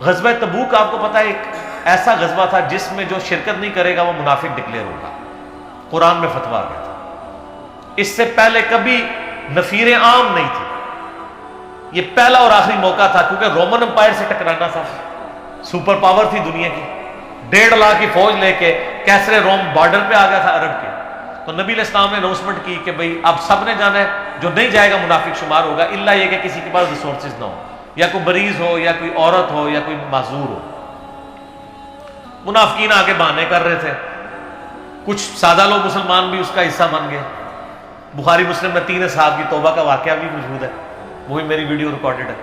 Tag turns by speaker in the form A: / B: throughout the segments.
A: غزوہ تبوک آپ کو پتا ہے ایک ایسا غزوہ تھا جس میں جو شرکت نہیں کرے گا وہ منافق ڈکلیئر ہوگا، قرآن میں فتویٰ آ گیا تھا۔ اس سے پہلے کبھی نفیریں عام نہیں تھی، یہ پہلا اور آخری موقع تھا، کیونکہ رومن امپائر سے ٹکرانا تھا، سپر پاور تھی دنیا کی، 1.5 لاکھ کی فوج لے کے کیسرے روم بارڈر پہ آ گیا تھا عرب کے۔ تو نبی علیہ السلام نے اناؤنسمنٹ کی کہ بھئی اب سب نے جانا ہے، جو نہیں جائے گا منافق شمار ہوگا، الا یہ کہ کسی کے پاس ریسورسز نہ ہو، یا کوئی مریض ہو، یا کوئی عورت ہو، یا کوئی معذور ہو۔ منافقین آگے بہانے کر رہے تھے، کچھ سادہ لوگ مسلمان بھی اس کا حصہ بن گئے۔ بخاری مسلم میں 3 اصحاب کی توبہ کا واقعہ بھی موجود ہے، وہ بھی میری ویڈیو ریکارڈڈ ہے۔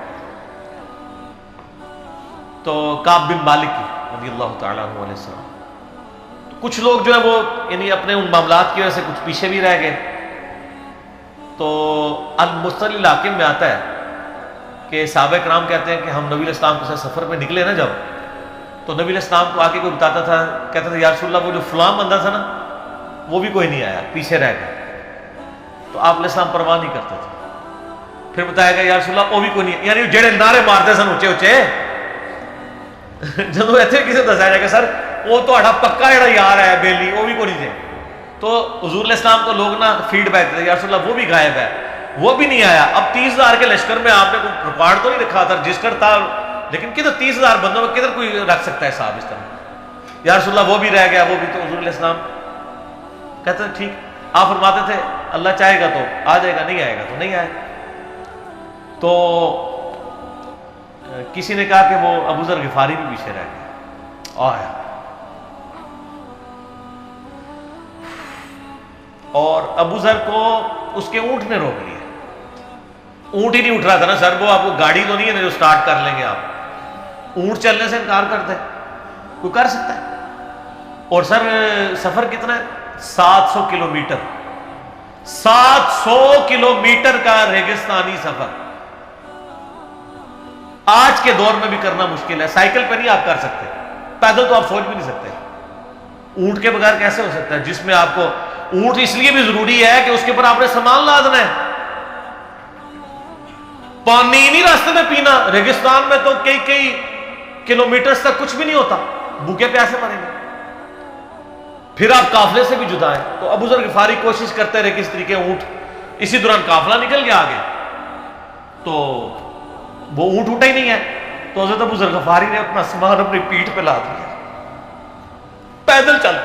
A: تو کعب بن مالک کی رضی اللہ تعالیٰ عنہ علیہ السلام، کچھ لوگ جو ہے وہ یعنی اپنے ان معاملات کی وجہ سے کچھ پیچھے بھی رہ گئے۔ تو المستلی الحاکم میں آتا ہے کہ صحابہ کرام کہتے ہیں کہ ہم نبی علیہ السلام کے ساتھ سفر میں نکلے نا جب، تو نبی علیہ السلام کو آ کے کوئی بتاتا تھا، کہتا تھا یا رسول اللہ وہ جو فلاں بندہ تھا نا وہ بھی کوئی نہیں آیا، پیچھے رہ گیا۔ تو آپ علیہ السلام پرواہ نہیں کرتے تھے، پھر بتایا گیا یا رسول اللہ وہ بھی کوئی نہیں، یعنی جڑے نعرے مارتے سن اچے اچے جدو ایتھے کسی دسایا جائے گا سر وہ تو پکا جڑا یار ہے بیلی وہ بھی کوئی نہیں تھے، تو حضور علیہ السلام کو لوگ نا فیڈ بیک دیتے یا رسول اللہ وہ بھی غائب ہے، وہ بھی نہیں آیا۔ اب 30,000 کے لشکر میں آپ نے کوئی ریکارڈ تو نہیں رکھا تھا، رجسٹر تھا، لیکن کدھر 30,000 بندوں میں کدھر کوئی رکھ سکتا ہے صاحب اس طرح، یا رسول اللہ وہ بھی رہ گیا، وہ بھی۔ تو حضور علیہ السلام کہتے ہیں ٹھیک، آپ فرماتے تھے اللہ چاہے گا تو آ جائے گا، نہیں آئے گا تو نہیں آئے۔ تو کسی نے کہا کہ وہ ابو ذر غفاری بھی پیچھے رہ گیا، آیا، اور ابو ذر کو اس کے اونٹ نے روک لیا، اونٹ ہی نہیں اٹھ رہا تھا نا سر، وہ آپ کو گاڑی تو نہیں ہے نا جو سٹارٹ کر لیں گے آپ، اونٹ چلنے سے انکار کرتے کوئی کر سکتا ہے؟ اور سر سفر کتنا ہے؟ 700 کلومیٹر، 700 کلومیٹر کا ریگستانی سفر آج کے دور میں بھی کرنا مشکل ہے، سائیکل پہ نہیں آپ کر سکتے، پیدل تو آپ سوچ بھی نہیں سکتے، اونٹ کے بغیر کیسے ہو سکتا ہے؟ جس میں آپ کو اونٹ اس لیے بھی ضروری ہے کہ اس کے اوپر آپ نے سامان لادنا ہے، پانی نہیں راستے میں پینا، ریگستان میں تو کئی کلومیٹرز تک کچھ بھی نہیں ہوتا، بھوکے پیاسے مریں گے، پھر آپ قافلے سے بھی جدا ہیں۔ تو ابو ذر غفاری کوشش کرتے رہے کس طریقے اونٹ، اسی دوران قافلہ نکل گیا آگے، تو وہ اونٹ اٹھا ہی نہیں ہے، تو حضرت ابو ذر غفاری نے اپنا سامان اپنی پیٹھ پہ لاد دیا، پیدل چل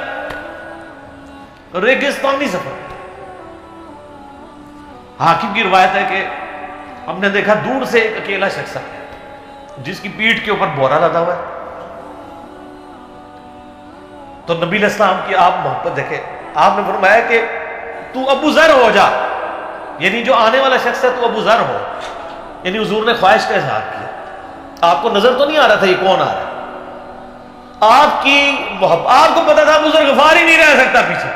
A: ریگستانی سفر۔ حاکم کی روایت ہے کہ ہم نے دیکھا دور سے ایک اکیلا شخص ہے جس کی پیٹھ کے اوپر بورا لدا ہوا ہے، تو نبی علیہ السلام کی آپ محبت دیکھیں، آپ نے فرمایا کہ تو ابو ذر ہو جا، یعنی جو آنے والا شخص ہے تو ابو ذر ہو، یعنی حضور نے خواہش کا اظہار کیا۔ آپ کو نظر تو نہیں آ رہا تھا یہ کون آ رہا ہے، آپ کی محبت، آپ کو پتا تھا ابو ذر غفاری نہیں رہ سکتا پیچھے،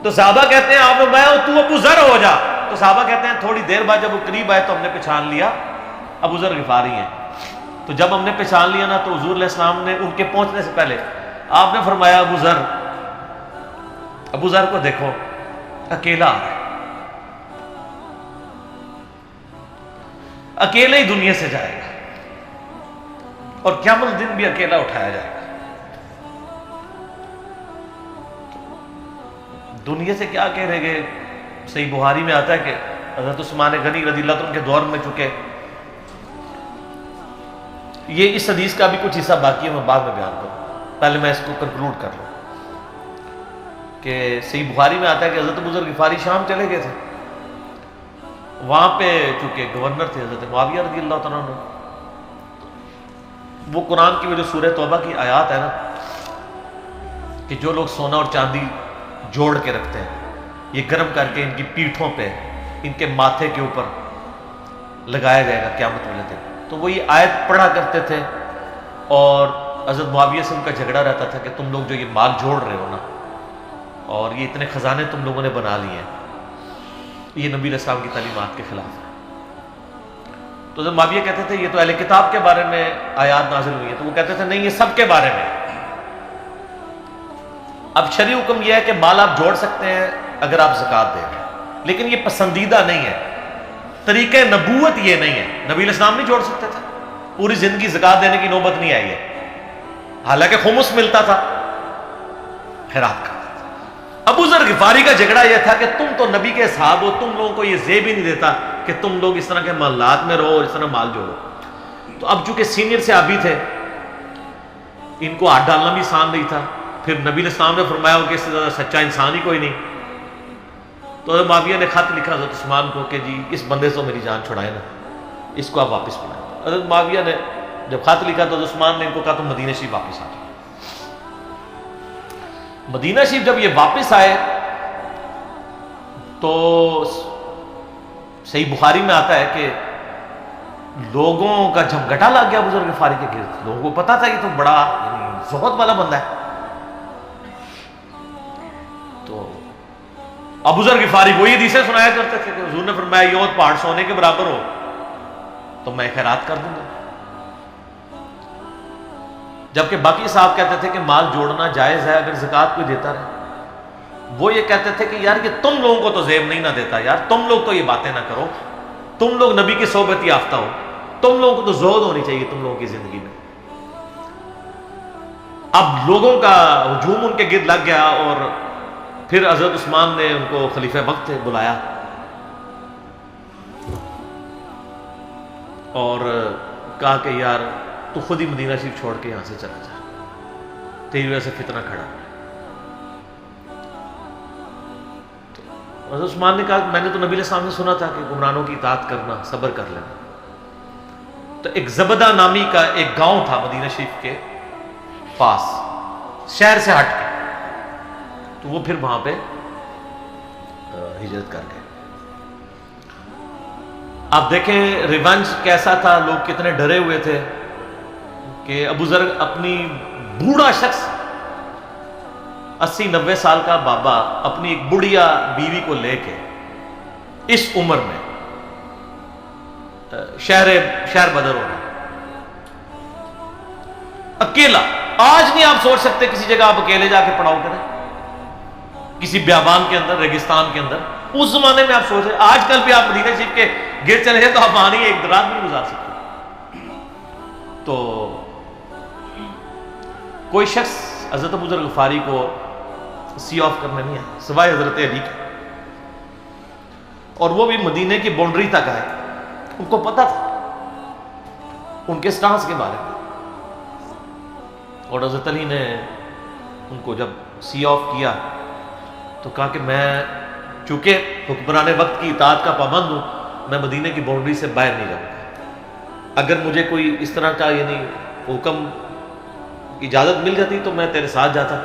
A: تو صحابہ کہتے ہیں آپ نے میں ہوں تو ابو ذر ہو جا، تو صحابہ کہتے ہیں تھوڑی دیر بعد جب وہ قریب آئے تو ہم نے پہچان لیا ابو ذر غفاری ہیں۔ تو جب ہم نے پہچان لیا نا تو حضور علیہ السلام نے ان کے پہنچنے سے پہلے آپ نے فرمایا ابو ذر کو دیکھو اکیلا آ رہا ہے، اکیلے ہی دنیا سے جائے گا اور قیامت دن بھی اکیلا اٹھایا جائے گا۔ دنیا سے کیا کہہ رہے گے؟ صحیح بخاری میں آتا ہے کہ حضرت عثمان غنی رضی اللہ عنہ کے دور میں چکے، یہ اس حدیث کا بھی کچھ حصہ باقی ہے، میں بعد میں بیان کروں، پہلے میں اس کو کنکلوڈ کر لوں کہ صحیح بخاری میں آتا ہے کہ حضرت ابو ذر غفاری شام چلے گئے تھے، وہاں پہ چونکہ گورنر تھے حضرت معاویہ رضی اللہ تعالیٰ عنہ، وہ قرآن کی وہ جو سورہ توبہ کی آیات ہے نا کہ جو لوگ سونا اور چاندی جوڑ کے رکھتے ہیں یہ گرم کر کے ان کی پیٹھوں پہ ان کے ماتھے کے اوپر لگایا جائے گا قیامت والے دن، تو وہ یہ آیت پڑھا کرتے تھے، اور حضرت معاویہ سے ان کا جھگڑا رہتا تھا کہ تم لوگ جو یہ مال جوڑ رہے ہو نا اور یہ اتنے خزانے تم لوگوں نے بنا لیے ہیں، یہ نبی علیہ السلام کی تعلیمات کے خلاف ہے۔ تو حضرت معاویہ کہتے تھے یہ تو اہل کتاب کے بارے میں آیات نازل ہوئی ہے، تو وہ کہتے تھے نہیں یہ سب کے بارے میں۔ اب شرعی حکم یہ ہے کہ مال آپ جوڑ سکتے ہیں اگر آپ زکوٰۃ دیں گے، لیکن یہ پسندیدہ نہیں ہے، طریقہ نبوت یہ نہیں ہے، نبی علیہ السلام نہیں جوڑ سکتے تھے، پوری زندگی زکات دینے کی نوبت نہیں آئی ہے، حالانکہ خمس ملتا تھا، خیرات کرتا تھا۔ ابو ذر غفاری کا جھگڑا یہ تھا کہ تم تو نبی کے اصحاب ہو، تم لوگوں کو یہ زیب ہی نہیں دیتا کہ تم لوگ اس طرح کے محلات میں رہو اور اس طرح مال جوڑو۔ تو اب چونکہ سینئر صحابی تھے، ان کو ہاتھ ڈالنا بھی آسان نہیں تھا، پھر نبی علیہ السلام نے فرمایا کہ اس سے زیادہ سچا انسان ہی کوئی نہیں، تو حضرت معاویہ نے خط لکھا حضرت عثمان کو کہ جی اس بندے سے میری جان چھڑائے نا، اس کو آپ واپس بلائیں۔ حضرت معاویہ نے جب خط لکھا تو حضرت عثمان نے ان کو کہا تم مدینہ شریف واپس آ جاؤ۔ مدینہ شریف جب یہ واپس آئے تو صحیح بخاری میں آتا ہے کہ لوگوں کا جھمگٹا لگ گیا ابو ذر غفاری کے گرد، لوگوں کو پتا تھا کہ تو بڑا زہد والا بندہ ہے۔ تو ابو ذر غفاری وہی حدیثیں سنایا کرتے تھے کہ حضور نے فرمایا یہ پہاڑ سونے کے برابر ہو تو میں خیرات کر دوں گا، جبکہ باقی صاحب کہتے تھے کہ مال جوڑنا جائز ہے اگر زکوٰۃ کوئی دیتا رہے۔ وہ یہ کہتے تھے کہ یار یہ تم لوگوں کو تو زیب نہیں نہ دیتا، یار تم لوگ تو یہ باتیں نہ کرو، تم لوگ نبی کی صحبت یافتہ ہو، تم لوگوں کو تو زہد ہونی چاہیے تم لوگوں کی زندگی میں۔ اب لوگوں کا ہجوم ان کے گرد لگ گیا اور پھر حضرت عثمان نے ان کو خلیفہ وقت بلایا اور کہا کہ یار تو خود ہی مدینہ شریف چھوڑ کے یہاں سے چلا جا، تیری وجہ سے فتنہ کھڑا۔ تو حضرت عثمان نے کہا میں نے تو نبی علیہ السلام سے سنا تھا کہ حکمرانوں کی اطاعت کرنا، صبر کر لینا۔ تو ایک زبدہ نامی کا ایک گاؤں تھا مدینہ شریف کے پاس، شہر سے ہٹ کے، تو وہ پھر وہاں پہ ہجرت کر گئے۔ آپ دیکھیں ریونج کیسا تھا، لوگ کتنے ڈرے ہوئے تھے کہ ابو ذر اپنی بوڑھا شخص 80-90 سال کا بابا اپنی ایک بڑھیا بیوی کو لے کے اس عمر میں شہر بدر ہو رہا اکیلا۔ آج نہیں آپ سوچ سکتے کسی جگہ آپ اکیلے جا کے پڑاؤ کریں، کسی بیابان کے اندر، ریگستان کے اندر۔ اس زمانے میں آپ سوچ رہے، آج کل بھی آپ مدینہ شریف کے گرد چلے جائیں تو آپ وہاں ایک رات نہیں گزار سکتے۔ تو کوئی شخص حضرت ابو ذر غفاری کو سی آف کرنے نہیں آیا سوائے حضرت علی کے، اور وہ بھی مدینہ کی باؤنڈری تک آئے۔ ان کو پتا تھا ان کے سٹانس کے بارے میں، اور حضرت علی نے ان کو جب سی آف کیا تو کہا کہ میں چونکہ حکمران وقت کی اطاعت کا پابند ہوں، میں مدینہ کی باؤنڈری سے باہر نہیں جاؤں گا۔ اگر مجھے کوئی اس طرح کا یعنی حکم اجازت مل جاتی تو میں تیرے ساتھ جاتا۔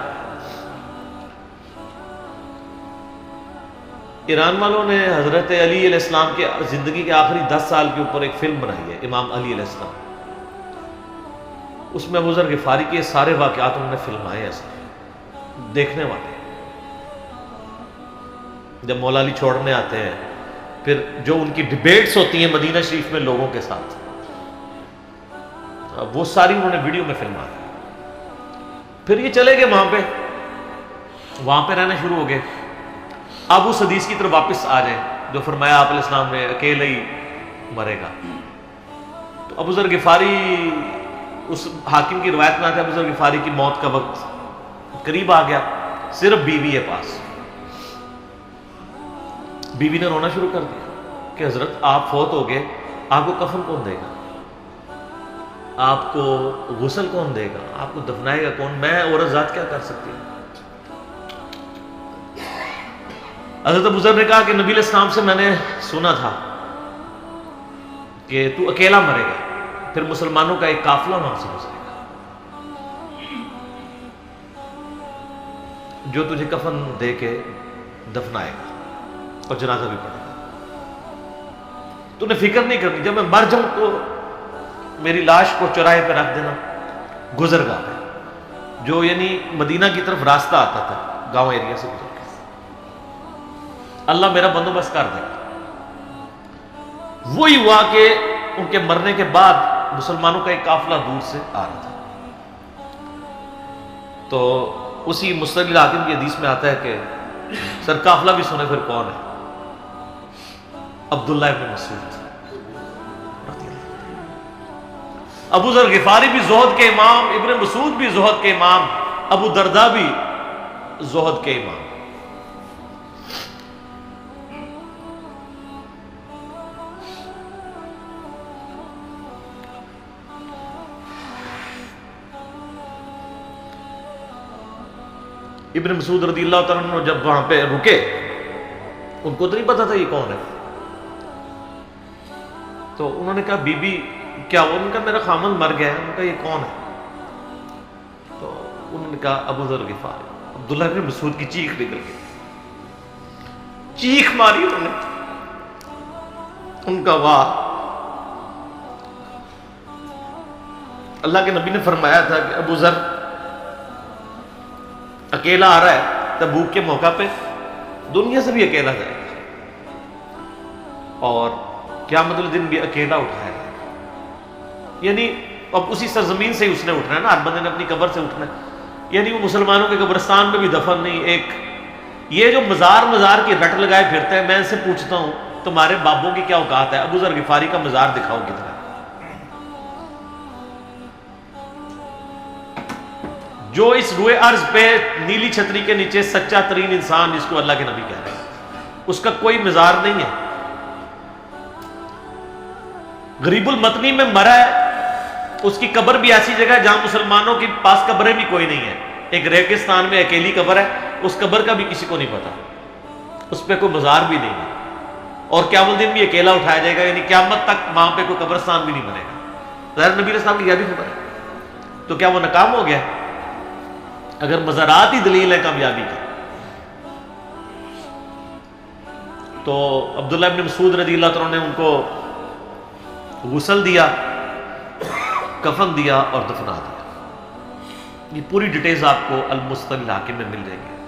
A: ایران والوں نے حضرت علی علیہ السلام کے زندگی کے آخری 10 سال کے اوپر ایک فلم بنائی ہے، امام علی علیہ السلام۔ اس میں ابو ذر غفاری کے سارے واقعات انہوں نے فلمائے ہیں، دیکھنے والے۔ جب مولا علی چھوڑنے آتے ہیں، پھر جو ان کی ڈیبیٹس ہوتی ہیں مدینہ شریف میں لوگوں کے ساتھ، وہ ساری انہوں نے ویڈیو میں فلمائی۔ پھر یہ چلے گئے وہاں پہ رہنا شروع ہو گئے۔ اب اس حدیث کی طرف واپس آ جائیں جو فرمایا آپ علیہ السلام نے اکیلے ہی مرے گا۔ تو ابو ذر غفاری، اس حاکم کی روایت میں آتا ہے ابو ذر غفاری کی موت کا وقت قریب آ گیا، صرف بیوی ہے پاس۔ بیوی نے رونا شروع کر دیا کہ حضرت آپ فوت ہو گئے، آپ کو کفن کون دے گا، آپ کو غسل کون دے گا، آپ کو دفنائے گا کون، میں عورت ذات کیا کر سکتی ہوں۔ حضرت ابو ذر نے کہا کہ نبی علیہ السلام سے میں نے سنا تھا کہ تو اکیلا مرے گا، پھر مسلمانوں کا ایک قافلہ وہاں سے گزرے گا جو تجھے کفن دے کے دفنائے گا اور جنازہ بھی پڑھے گا۔ تو نے فکر نہیں کرنی، جب میں مر جاؤں تو میری لاش کو چوراہے پہ رکھ دینا گزرگاہ پہ، جو یعنی مدینہ کی طرف راستہ آتا تھا گاؤں ایریا سے گزر کے، اللہ میرا بندوبست کر دے گا۔ وہی ہوا کہ ان کے مرنے کے بعد مسلمانوں کا ایک قافلہ دور سے آ رہا تھا۔ تو اسی مستقل حاکم کی حدیث میں آتا ہے کہ سر قافلہ بھی سنے پھر کون ہے، عبداللہ ابن مسعود۔ ابو ذر غفاری بھی زہد کے امام، ابن مسعود بھی زہد کے امام، ابو درداء بھی زہد کے امام۔ ابن مسعود رضی اللہ تعالیٰ عنہ جب وہاں پہ رکے، ان کو تو نہیں پتا تھا یہ کون ہے، تو انہوں نے کہا بی بی کیا ہوا؟ ان کا میرا خامن مر گیا ہے۔ ان کا یہ کون ہے؟ تو انہوں نے کہا ابو ذر غفاری۔ عبداللہ بن مسعود کی چیخ نکل گئی، چیخ ماری انہوں نے، ان کا واہ! اللہ کے نبی نے فرمایا تھا کہ ابو ذر اکیلا آ رہا ہے تبوک کے موقع پہ، دنیا سے بھی اکیلا جائے گا، اور قیامت الدن بھی اکیلا اٹھائے گا۔ یعنی اب اسی سرزمین سے ہی اس نے اٹھنا ہے نا، ہر بندے نے اپنی قبر سے اٹھنا ہے، یعنی وہ مسلمانوں کے قبرستان میں بھی دفن نہیں۔ ایک یہ جو مزار کی رٹ لگائے پھرتے ہیں، میں ان سے پوچھتا ہوں تمہارے بابوں کی کیا اوقات ہے؟ ابو ذر غفاری کا مزار دکھاؤ کتنا ہے۔ جو اس روئے ارض پہ نیلی چھتری کے نیچے سچا ترین انسان جس کو اللہ کے نبی کہہ رہے ہیں، اس کا کوئی مزار نہیں ہے۔ غریب المتنی میں مرا ہے، اس کی قبر بھی ایسی جگہ ہے جہاں مسلمانوں کے پاس قبریں بھی کوئی نہیں ہے، ایک ریگستان میں اکیلی قبر ہے، اس قبر کا بھی کسی کو نہیں پتا، اس پہ کوئی مزار بھی نہیں ہے، اور قیامت الدن بھی اکیلا اٹھایا جائے گا، یعنی قیامت تک وہاں پہ کوئی قبرستان بھی نہیں بنے گا۔ ظاہر نبی علیہ السلام کی یہ بھی خبر ہے، تو کیا وہ ناکام ہو گیا؟ اگر مزارات ہی دلیل ہے کامیابی کی، تو عبداللہ ابن مسعود رضی اللہ عنہ نے ان کو غسل دیا، کفن دیا اور دفنا دیا۔ یہ پوری ڈیٹیلز آپ کو المستدل حاکم میں مل جائیں گی۔